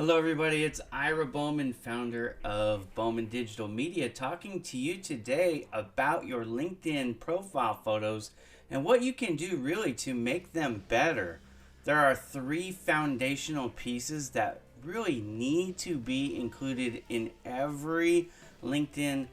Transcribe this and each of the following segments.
Hello, everybody. It's Ira Bowman, founder of Bowman Digital Media, talking to you today about your LinkedIn profile photos and what you can do really to make them better. There are three foundational pieces that really need to be included in every LinkedIn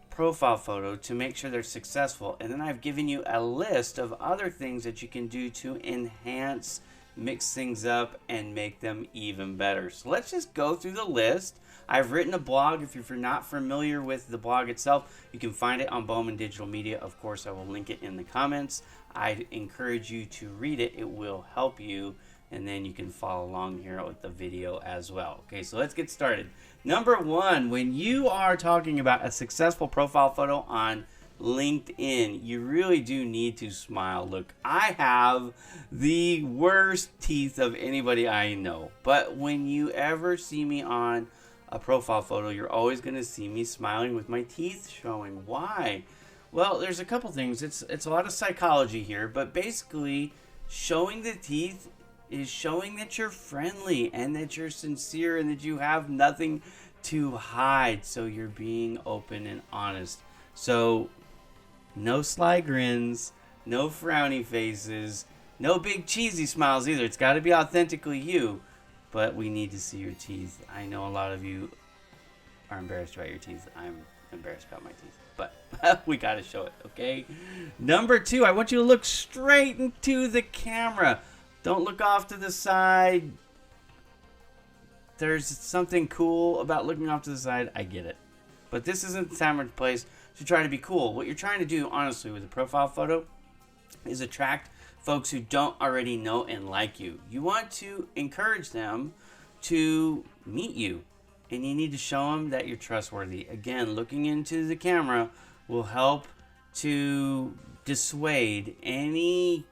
profile photo to make sure they're successful. And then I've given you a list of other things that you can do to enhance, mix things up, and make them even better. So let's just go through the list. I've written a blog. If you're not familiar with the blog itself, you can find it on Bowman Digital Media. Of course, I will link it in the comments. I encourage you to read it. It will help you, and then you can follow along here with the video as well. Okay, so let's get started. Number one, when you are talking about a successful profile photo on LinkedIn, you really do need to smile. Look, I have the worst teeth of anybody I know, but when you ever see me on a profile photo, you're always going to see me smiling with my teeth showing. Why? Well, there's a couple things. It's a lot of psychology here, but basically showing the teeth is showing that you're friendly and that you're sincere and that you have nothing to hide. So you're being open and honest. So no sly grins, no frowny faces, no big cheesy smiles either. It's got to be authentically you, but we need to see your teeth. I know a lot of you are embarrassed about your teeth. I'm embarrassed about my teeth, but we got to show it, okay? Number two, I want you to look straight into the camera. Don't look off to the side. There's something cool about looking off to the side. I get it. But this isn't the time or place to try to be cool. What you're trying to do, honestly, with a profile photo is attract folks who don't already know and like you. You want to encourage them to meet you, and you need to show them that you're trustworthy. Again, looking into the camera will help to dissuade any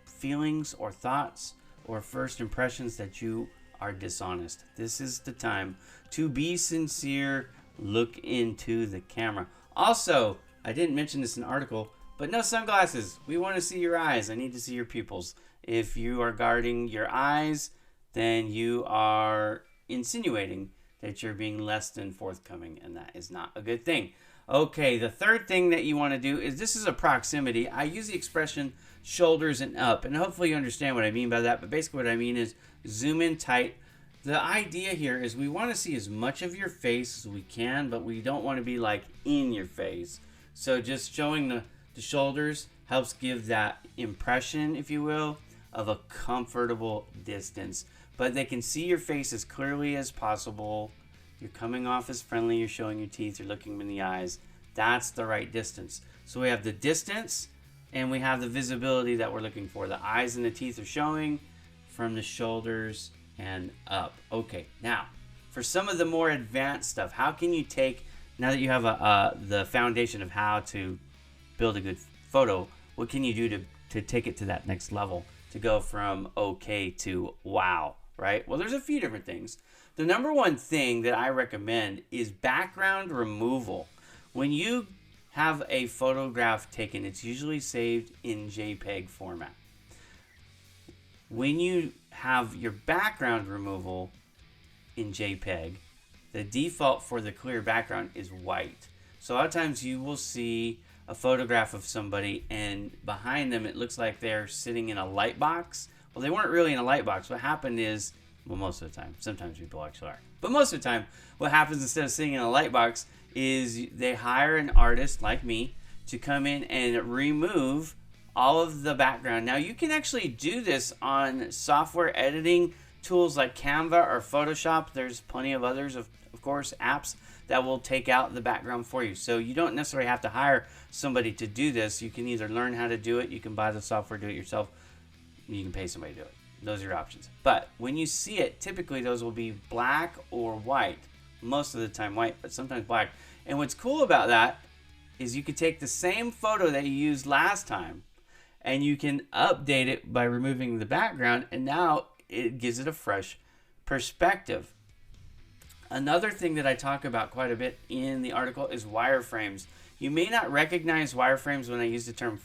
feelings or thoughts or first impressions that you are dishonest. This is the time to be sincere. Look into the camera. Also, I didn't mention this in the article, but no sunglasses. We want to see your eyes. I need to see your pupils. If you are guarding your eyes, then you are insinuating that you're being less than forthcoming, and that is not a good thing. Okay, the third thing that you want to do is, this is a proximity. I use the expression shoulders and up, and hopefully you understand what I mean by that, but basically what I mean is zoom in tight. The idea here is we want to see as much of your face as we can, but we don't want to be like in your face. So just showing the shoulders helps give that impression, if you will, of a comfortable distance. But they can see your face as clearly as possible. You're coming off as friendly. You're showing your teeth. You're looking them in the eyes. That's the right distance. So we have the distance and we have the visibility that we're looking for. The eyes and the teeth are showing from the shoulders and up. Okay, now for some of the more advanced stuff, how can you take, now that you have the foundation of how to build a good photo, what can you do to take it to that next level, to go from okay to wow, right? Well, there's a few different things. The number one thing that I recommend is background removal. When you have a photograph taken, it's usually saved in JPEG format. When you have your background removal in JPEG, the default for the clear background is white. So a lot of times you will see a photograph of somebody and behind them it looks like they're sitting in a light box. Well, they weren't really in a light box. What happened is, well, most of the time, sometimes people actually are, but most of the time what happens instead of sitting in a light box is they hire an artist like me to come in and remove all of the background. Now you can actually do this on software editing tools like Canva or Photoshop. There's plenty of others, of course, apps that will take out the background for you. So you don't necessarily have to hire somebody to do this. You can either learn how to do it, you can buy the software, do it yourself, you can pay somebody to do it. Those are your options. But when you see it, typically those will be black or white. Most of the time white, but sometimes black. And what's cool about that is you could take the same photo that you used last time and you can update it by removing the background, and now it gives it a fresh perspective. Another thing that I talk about quite a bit in the article is wireframes. You may not recognize wireframes when I use the term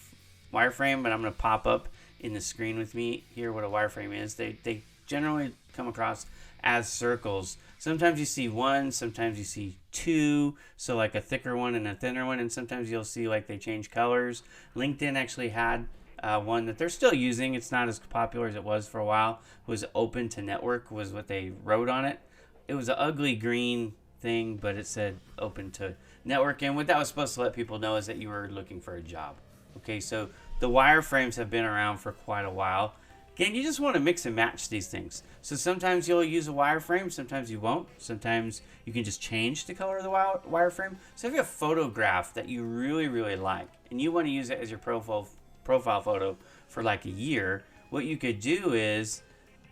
wireframe, but I'm going to pop up in the screen with me here what a wireframe is. They generally come across as circles. Sometimes you see one, sometimes you see two, so like a thicker one and a thinner one, and sometimes you'll see like they change colors. LinkedIn actually had one that they're still using. It's not as popular as it was for a while. It was open to network was what they wrote on it. It was an ugly green thing, but it said open to network, and what that was supposed to let people know is that you were looking for a job. Okay, so the wireframes have been around for quite a while. Again, you just want to mix and match these things. So sometimes you'll use a wireframe, sometimes you won't. Sometimes you can just change the color of the wireframe. So if you have a photograph that you really, really like, and you want to use it as your profile photo for like a year, what you could do is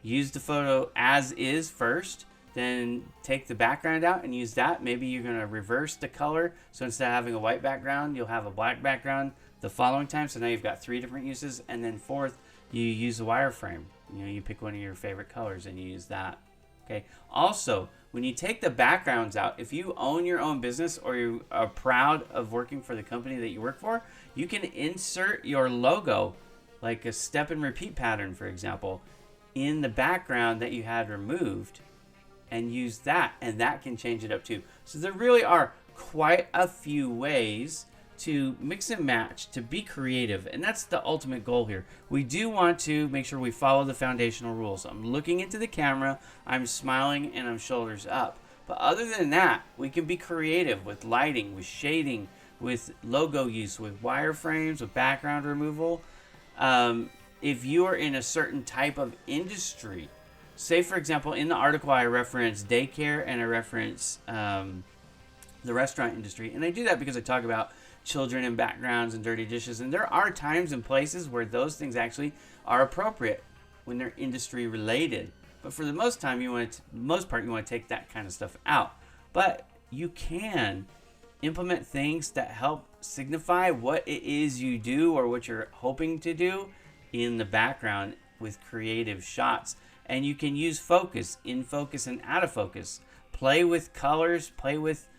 use the photo as is first, then take the background out and use that. Maybe you're going to reverse the color. So instead of having a white background, you'll have a black background the following time. So now you've got 3 different uses. And then fourth, you use the wireframe. You pick one of your favorite colors and you use that. Okay. Also, when you take the backgrounds out, if you own your own business or you are proud of working for the company that you work for, you can insert your logo, like a step and repeat pattern, for example, in the background that you had removed, and use that, and that can change it up too. So there really are quite a few ways to mix and match, to be creative, and that's the ultimate goal here. We do want to make sure we follow the foundational rules. I'm looking into the camera, I'm smiling, and I'm shoulders up. But other than that, we can be creative with lighting, with shading, with logo use, with wireframes, with background removal. If you are in a certain type of industry, say, for example, in the article I reference daycare and I reference the restaurant industry. And I do that because I talk about children and backgrounds and dirty dishes. And there are times and places where those things actually are appropriate when they're industry related. But for the most part, you want to take that kind of stuff out. But you can implement things that help signify what it is you do or what you're hoping to do in the background with creative shots. And you can use focus, in focus and out of focus. Play with colors, play with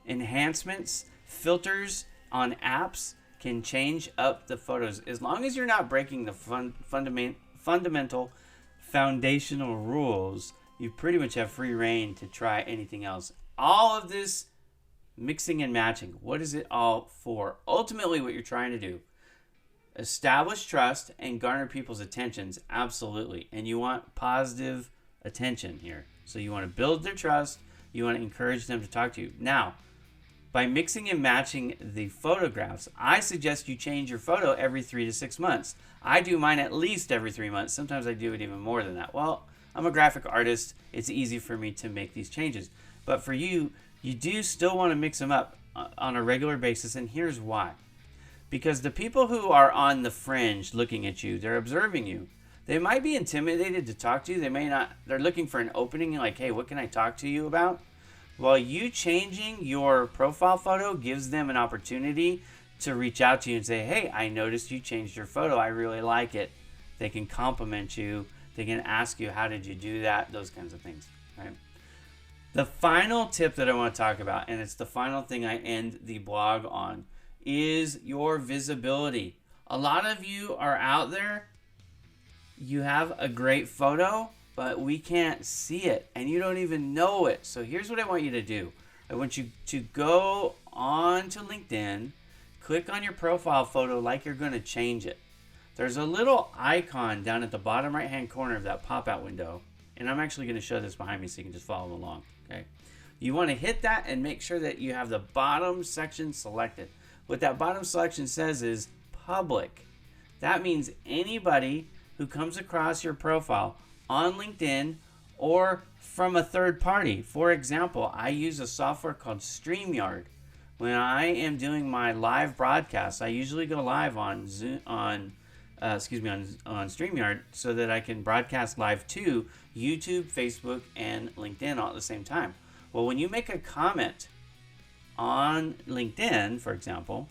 enhancements. Filters on apps can change up the photos. As long as you're not breaking the fundamental foundational rules, you pretty much have free reign to try anything else. All of this mixing and matching, what is it all for? Ultimately, what you're trying to do, establish trust and garner people's attentions, absolutely. And you want positive attention here. So you want to build their trust. You want to encourage them to talk to you. Now, by mixing and matching the photographs, I suggest you change your photo every 3 to 6 months. I do mine at least every 3 months. Sometimes I do it even more than that. Well, I'm a graphic artist. It's easy for me to make these changes. But for you, you do still want to mix them up on a regular basis. And here's why. Because the people who are on the fringe looking at you, they're observing you. They might be intimidated to talk to you. They may not. They're looking for an opening like, hey, what can I talk to you about? Well, you changing your profile photo gives them an opportunity to reach out to you and say, hey, I noticed you changed your photo. I really like it. They can compliment you. They can ask you, how did you do that? Those kinds of things, right? The final tip that I want to talk about, and it's the final thing I end the blog on, is your visibility. A lot of you are out there, you have a great photo, but we can't see it, and you don't even know it. So here's what I want you to do. I want you to go on to LinkedIn, click on your profile photo like you're going to change it. There's a little icon down at the bottom right-hand corner of that pop-out window, and I'm actually going to show this behind me so you can just follow along, okay? You want to hit that and make sure that you have the bottom section selected. What that bottom selection says is public. That means anybody who comes across your profile on LinkedIn or from a third party. For example, I use a software called StreamYard. When I am doing my live broadcasts, I usually go live on StreamYard so that I can broadcast live to YouTube, Facebook, and LinkedIn all at the same time. Well, when you make a comment on LinkedIn, for example,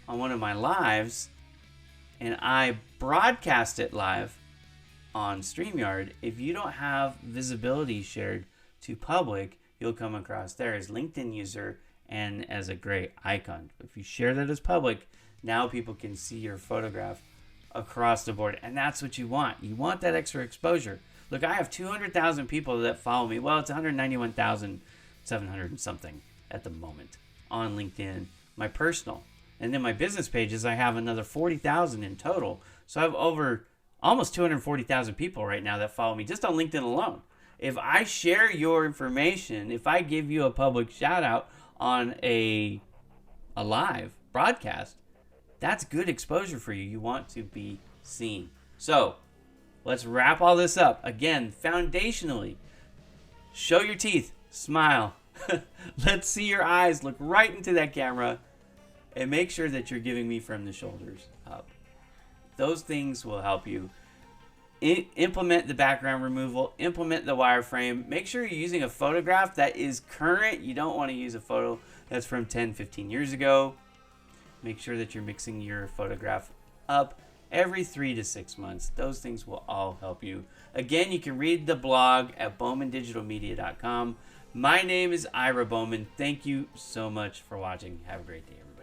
on one of my lives, and I broadcast it live on StreamYard, if you don't have visibility shared to public, you'll come across there as LinkedIn user and as a gray icon. If you share that as public, now people can see your photograph across the board. And that's what you want. You want that extra exposure. Look, I have 200,000 people that follow me. Well, it's 191,700 and something at the moment on LinkedIn, my personal. And then my business pages, I have another 40,000 in total. So I have over almost 240,000 people right now that follow me just on LinkedIn alone. If I share your information, if I give you a public shout out on a live broadcast, that's good exposure for you. You want to be seen. So let's wrap all this up. Again, foundationally, show your teeth, smile. Let's see your eyes, look right into that camera, and make sure that you're giving me from the shoulders up. Those things will help you. Implement the background removal, implement the wireframe. Make sure you're using a photograph that is current. You don't want to use a photo that's from 10, 15 years ago. Make sure that you're mixing your photograph up every 3 to 6 months. Those things will all help you. Again, you can read the blog at bowmandigitalmedia.com. My name is Ira Bowman. Thank you so much for watching. Have a great day, everybody.